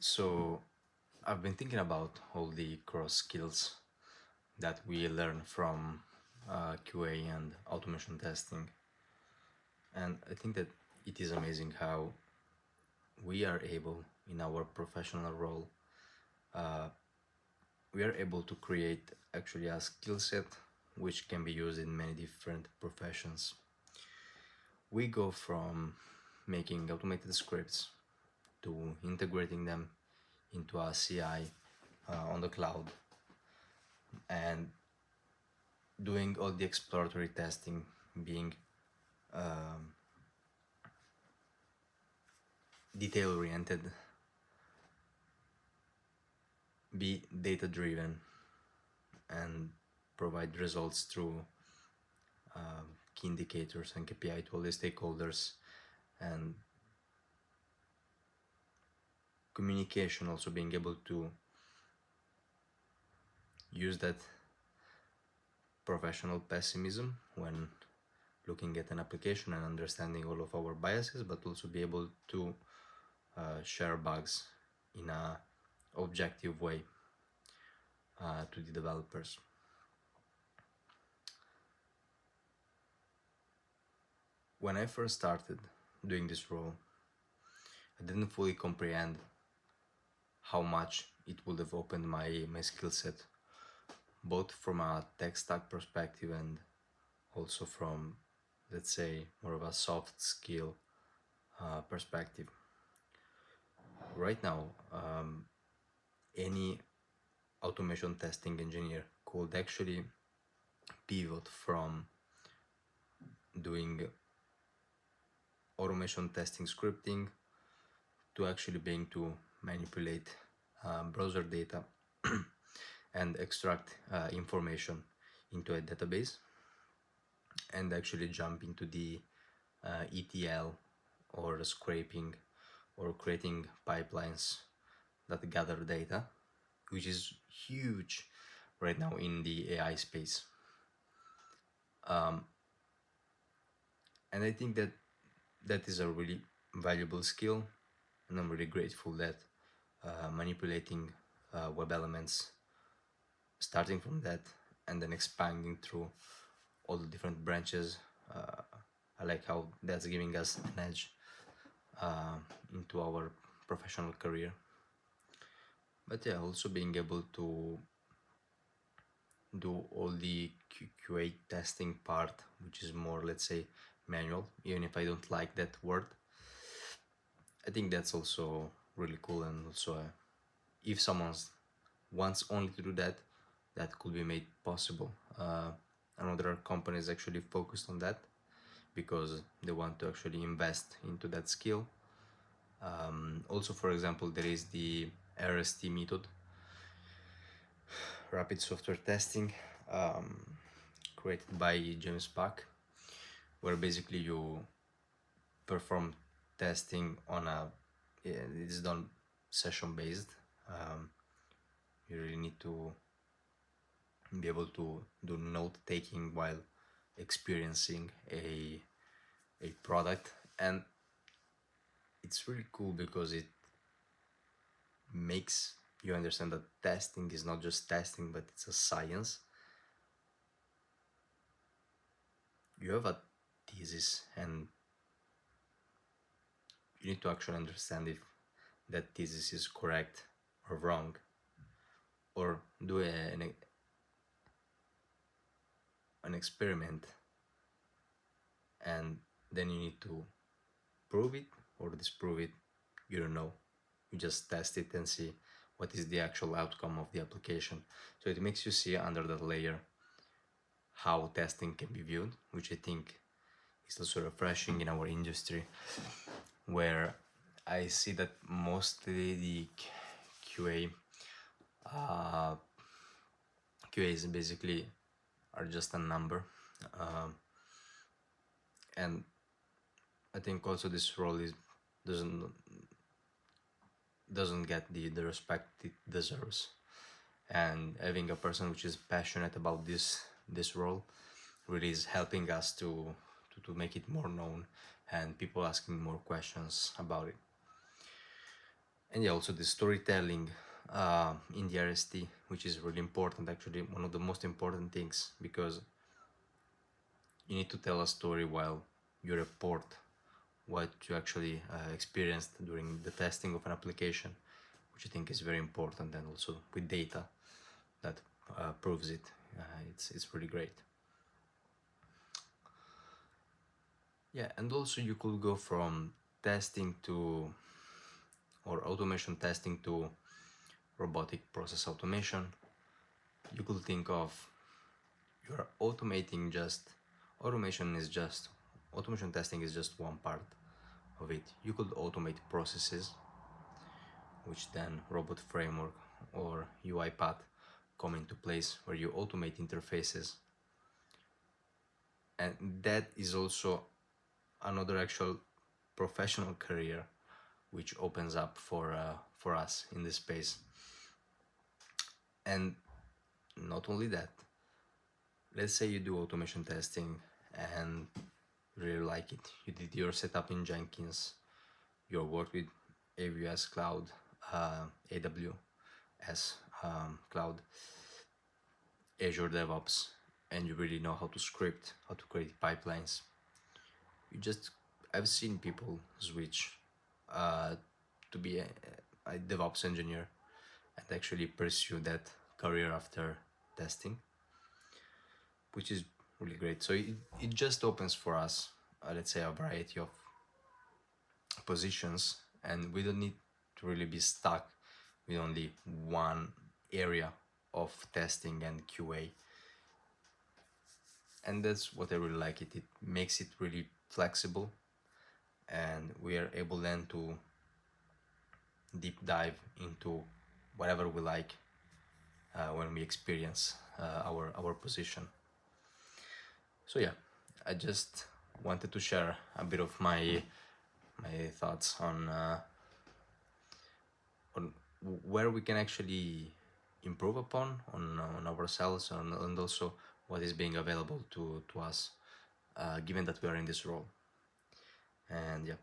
So I've been thinking about all the cross skills that we learn from QA and automation testing, and I think that it is amazing how we are able, in our professional role, we are able to create actually a skill set which can be used in many different professions. We go from making automated scripts to integrating them into a CI on the cloud and doing all the exploratory testing, being detail oriented, be data driven, and provide results through key indicators and KPI to all the stakeholders, and communication, also being able to use that professional pessimism when looking at an application and understanding all of our biases, but also be able to share bugs in a objective way to the developers. When I first started doing this role, I didn't fully comprehend how much it would have opened my skill set, both from a tech stack perspective and also from, let's say, more of a soft skill perspective. Right now, any automation testing engineer could actually pivot from doing automation testing scripting to actually being to manipulate browser data and extract information into a database and actually jump into the ETL or scraping or creating pipelines that gather data, which is huge right now in the AI space. And I think that that is a really valuable skill, and I'm really grateful that manipulating web elements, starting from that and then expanding through all the different branches, I like how that's giving us an edge into our professional career. But yeah, also being able to do all the QA testing part, which is more, let's say, manual, even if I don't like that word. I think that's also really cool, and also if someone wants only to do that, that could be made possible. I know there are companies actually focused on that because they want to actually invest into that skill. Also, for example, there is the RST method, rapid software testing, created by James Bach, where basically you perform testing on it is done session based. You really need to be able to do note taking while experiencing a product, and it's really cool because it makes you understand that testing is not just testing, but it's a science. You have a thesis and you need to actually understand if that thesis is correct or wrong, or do an experiment, and then you need to prove it or disprove it. You don't know, you just test it and see what is the actual outcome of the application. So it makes you see under that layer how testing can be viewed, which I think is also refreshing in our industry, where I see that mostly the QA QAs basically are just a number, and I think also this role doesn't get the respect it deserves, and having a person which is passionate about this role really is helping us to make it more known and people asking more questions about it. And yeah, also the storytelling in the RST, which is really important, actually one of the most important things, because you need to tell a story while you report what you actually experienced during the testing of an application, which I think is very important, and also with data that proves it. It's really great. Yeah, and also you could go from testing to, or automation testing to robotic process automation. You could think of, you're automating just, automation is just, automation testing is just one part of it. You could automate processes, which then robot framework or UI path come into place, where you automate interfaces. And that is also another actual professional career which opens up for us in this space. And not only that, let's say you do automation testing and really like it. You did your setup in Jenkins, you work with AWS Cloud, AWS Cloud, Azure DevOps, and you really know how to script, how to create pipelines. You just, I've seen people switch uh, to be a DevOps engineer and actually pursue that career after testing, which is really great. So it just opens for us, let's say, a variety of positions, and we don't need to really be stuck with only one area of testing and QA. And that's what I really like it. It makes it really flexible, and we are able then to deep dive into whatever we like when we experience our position. So yeah, I just wanted to share a bit of my thoughts on where we can actually improve upon on ourselves, and also what is being available to us, given that we are in this role. And yeah,